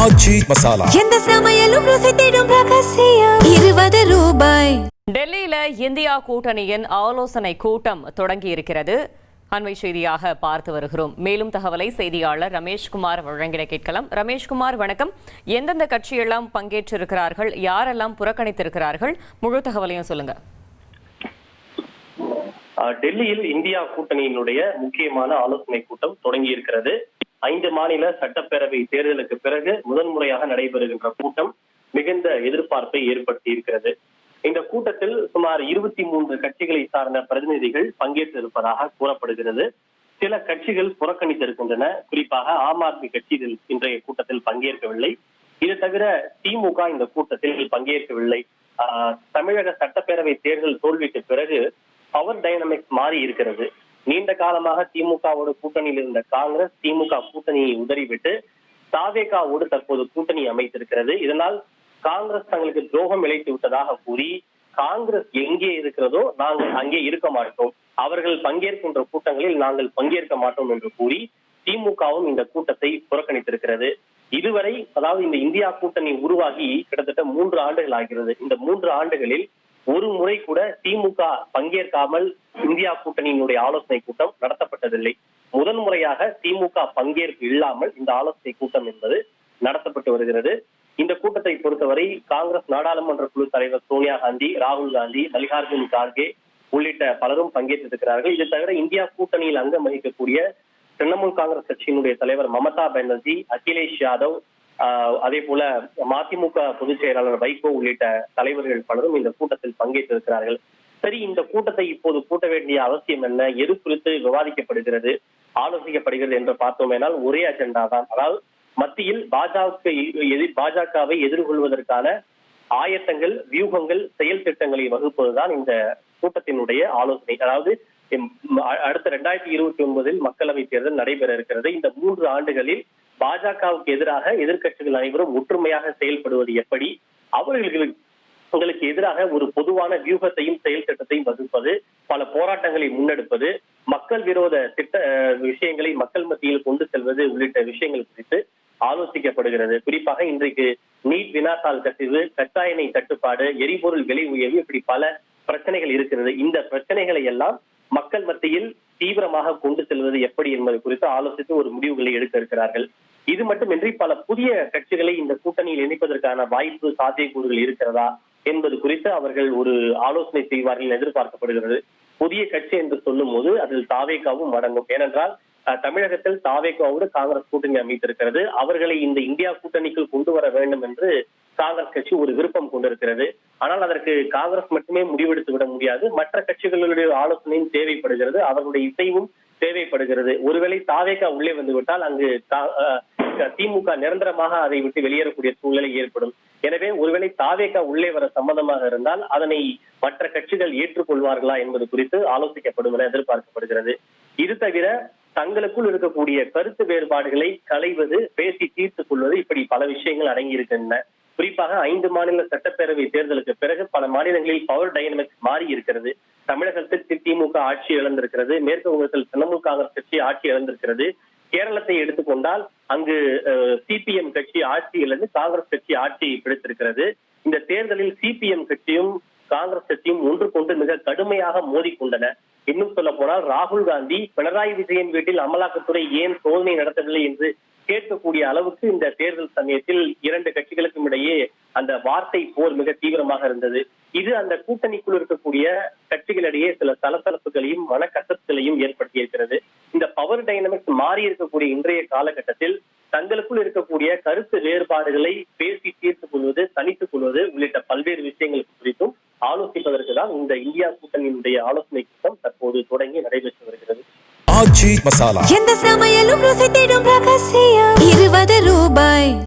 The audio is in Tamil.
ஆச்சி மசாலா எந்த சமையலும் ருசி தேடும் ரகசியம் ₹20. டெல்லியில இந்தியா கூட்டணியின் ஆலோசனை கூட்டம் தொடங்கி இருக்கிறது. அண்மை செய்தியாக பார்த்து வருகிறோம். மேலும் தகவலை செய்தியாளர் ரமேஷ்குமார் வழங்கிட கேட்கலாம். ரமேஷ்குமார், வணக்கம். எந்தெந்த கட்சியெல்லாம் பங்கேற்றிருக்கிறார்கள், யாரெல்லாம் புறக்கணித்திருக்கிறார்கள், முழு தகவலையும் சொல்லுங்க. டெல்லியில் இந்தியா கூட்டணியினுடைய முக்கியமான ஆலோசனை கூட்டம் தொடங்கி இருக்கிறது. 5 மாநில சட்டப்பேரவை தேர்தலுக்கு பிறகு முதன்முறையாக நடைபெறுகின்ற கூட்டம் மிகுந்த எதிர்பார்ப்பை ஏற்படுத்தி இருக்கிறது. இந்த கூட்டத்தில் சுமார் 23 கட்சிகளை சார்ந்த பிரதிநிதிகள் பங்கேற்றிருப்பதாக கூறப்படுகிறது. சில கட்சிகள் புறக்கணித்திருக்கின்றன. குறிப்பாக ஆம் ஆத்மி கட்சி இதில் இன்றைய கூட்டத்தில் பங்கேற்கவில்லை. இது தவிர திமுக இந்த கூட்டத்தில் பங்கேற்கவில்லை. தமிழக சட்டப்பேரவை தேர்தல் தோல்விக்கு பிறகு பவர் டைனமிக்ஸ் மாறி இருக்கிறது. நீண்ட காலமாக திமுகவோடு கூட்டணியில் இருந்த காங்கிரஸ் திமுக கூட்டணியை உதறிவிட்டு தாவேகாவோடு தற்போது கூட்டணி அமைத்திருக்கிறது. இதனால் காங்கிரஸ் தங்களுக்கு துரோகம் இழைத்து விட்டதாக கூறி காங்கிரஸ் எங்கே இருக்கிறதோ நாங்கள் அங்கே இருக்க மாட்டோம், அவர்கள் பங்கேற்கின்ற கூட்டங்களில் நாங்கள் பங்கேற்க மாட்டோம் என்று கூறி திமுகவும் இந்த கூட்டத்தை புறக்கணித்திருக்கிறது. இதுவரை, அதாவது இந்த இந்தியா கூட்டணி உருவாகி கிட்டத்தட்ட 3 ஆண்டுகள் ஆகிறது. இந்த 3 ஆண்டுகளில் ஒரு முறை கூட திமுக பங்கேற்காமல் இந்தியா கூட்டணியினுடைய ஆலோசனை கூட்டம் நடத்தப்பட்டதில்லை. முதன்முறையாக திமுக பங்கேற்பு இல்லாமல் இந்த ஆலோசனை கூட்டம் என்பது நடத்தப்பட்டு வருகிறது. இந்த கூட்டத்தை பொறுத்தவரை காங்கிரஸ் நாடாளுமன்ற குழு தலைவர் சோனியா காந்தி, ராகுல் காந்தி, மல்லிகார்ஜுன் கார்கே உள்ளிட்ட பலரும் பங்கேற்றிருக்கிறார்கள். இது தவிர இந்தியா கூட்டணியில் அங்கம் வகிக்கக்கூடிய திரிணாமுல் காங்கிரஸ் கட்சியினுடைய தலைவர் மமதா பானர்ஜி, அகிலேஷ் யாதவ், அதே போல மதிமுக பொதுச் செயலாளர் வைகோ உள்ளிட்ட தலைவர்கள் பலரும் இந்த கூட்டத்தில் பங்கேற்றிருக்கிறார்கள். சரி, இந்த கூட்டத்தை இப்போது கூட்ட வேண்டிய அவசியம் என்ன, எது குறித்து விவாதிக்கப்படுகிறது, ஆலோசிக்கப்படுகிறது என்று பார்த்தோமேனால் ஒரே அஜெண்டா தான். அதாவது மத்தியில் பாஜகவை எதிர்கொள்வதற்கான ஆயத்தங்கள், வியூகங்கள், செயல் திட்டங்களை வகுப்பதுதான் இந்த கூட்டத்தினுடைய ஆலோசனை. அதாவது அடுத்த 2029 மக்களவை தேர்தல் நடைபெற இருக்கிறது. இந்த 3 ஆண்டுகளில் பாஜகவுக்கு எதிராக எதிர்கட்சிகள் அனைவரும் ஒற்றுமையாக செயல்படுவது எப்படி, அவர்களுக்கு எதிராக ஒரு பொதுவான வியூகத்தையும் செயல் திட்டத்தையும் வகுப்பது, பல போராட்டங்களை முன்னெடுப்பது, மக்கள் விரோத திட்ட விஷயங்களை மக்கள் மத்தியில் கொண்டு செல்வது உள்ளிட்ட விஷயங்கள் குறித்து ஆலோசிக்கப்படுகிறது. குறிப்பாக இன்றைக்கு நீட் வினாத்தாள் கசிவு, கச்சா எண்ணெய் தட்டுப்பாடு, எரிபொருள் விலை உயர்வு, இப்படி பல பிரச்சனைகள் இருக்கிறது. இந்த பிரச்சனைகளை எல்லாம் மக்கள் மத்தியில் தீவிரமாக கொண்டு செல்வது எப்படி என்பது குறித்து ஆலோசித்து ஒரு முடிவுகளை எடுக்க இருக்கிறார்கள். இது மட்டுமின்றி பல புதிய கட்சிகளை இந்த கூட்டணியில் இணைப்பதற்கான வாய்ப்பு, சாத்தியக்கூறுகள் இருக்கிறதா என்பது குறித்து அவர்கள் ஒரு ஆலோசனை செய்வார்கள் எதிர்பார்க்கப்படுகிறது. புதிய கட்சி என்று சொல்லும் போது அதில் தாவேகாவும் அடங்கும். ஏனென்றால் தமிழகத்தில் தாவேகாவோடு காங்கிரஸ் கூட்டணி அமைத்திருக்கிறது. அவர்களை இந்த இந்தியா கூட்டணிக்குள் கொண்டு வர வேண்டும் என்று காங்கிரஸ் கட்சி ஒரு விருப்பம் கொண்டிருக்கிறது. ஆனால் அதற்கு காங்கிரஸ் மட்டுமே முடிவெடுத்து விட முடியாது. மற்ற கட்சிகளுடைய ஆலோசனையும் தேவைப்படுகிறது, அவர்களுடைய இசைவும் தேவைப்படுகிறது. ஒருவேளை தாவேகா உள்ளே வந்துவிட்டால் அங்கு திமுக நிரந்தரமாக அதை விட்டு வெளியேறக்கூடிய சூழ்நிலை ஏற்படும். எனவே ஒருவேளை தாவேகா உள்ளே வர சம்மதமாக இருந்தால் அதனை மற்ற கட்சிகள் ஏற்றுக்கொள்வார்களா என்பது குறித்து ஆலோசிக்கப்படும் என எதிர்பார்க்கப்படுகிறது. இது தவிர தங்களுக்குள் இருக்கக்கூடிய கருத்து வேறுபாடுகளை களைவது, பேசி தீர்த்துக் கொள்வது, இப்படி பல விஷயங்கள் அடங்கி இருக்கின்றன. குறிப்பாக 5 மாநில சட்டப்பேரவை தேர்தலுக்கு பிறகு பல மாநிலங்களில் பவர் டைனமிக்ஸ் மாறி இருக்கிறது. தமிழகத்தில் திமுக ஆட்சி இழந்திருக்கிறது. மேற்கு வங்கத்தில் திரிணாமுல் காங்கிரஸ் கட்சி ஆட்சி இழந்திருக்கிறது. கேரளத்தை எடுத்துக்கொண்டால் அங்கு சிபிஎம் கட்சி ஆட்சி இழந்து காங்கிரஸ் கட்சி ஆட்சியை பிடித்திருக்கிறது. இந்த தேர்தலில் சிபிஎம் கட்சியும் காங்கிரஸ் கட்சியும் ஒன்றுக்கொன்று மிக கடுமையாக மோதிக்கொண்டன. இன்னும் சொல்ல போனால் ராகுல் காந்தி பினராயி விஜயன் வீட்டில் அமலாக்கத்துறை ஏன் சோதனை நடத்தவில்லை என்று கேட்கக்கூடிய அளவுக்கு இந்த தேர்தல் சமயத்தில் 2 கட்சிகளுக்கும் இடையே அந்த வார்த்தை போர் மிக தீவிரமாக இருந்தது. இது அந்த கூட்டணிக்குள் இருக்கக்கூடிய கட்சிகளிடையே சில சலசலப்புகளையும் மனக்கசப்புகளையும் ஏற்படுத்தி இருக்கிறது. இந்த பவர் டைனமிக்ஸ் மாறி இருக்கக்கூடிய இன்றைய காலகட்டத்தில் தங்களுக்குள் இருக்கக்கூடிய கருத்து வேறுபாடுகளை பேசி தீர்த்துக் கொள்வது, தனித்துக் கொள்வது உள்ளிட்ட பல்வேறு விஷயங்கள் குறித்தும் ஆலோசிப்பதற்கு தான் இந்த இந்தியா கூட்டணியினுடைய ஆலோசனை கூட்டம் தற்போது தொடங்கி நடைபெற்று வருகிறது. ஆச்சி மசாலா எந்த சமையலும் ருசி தேடும் ரகசியம் ₹20.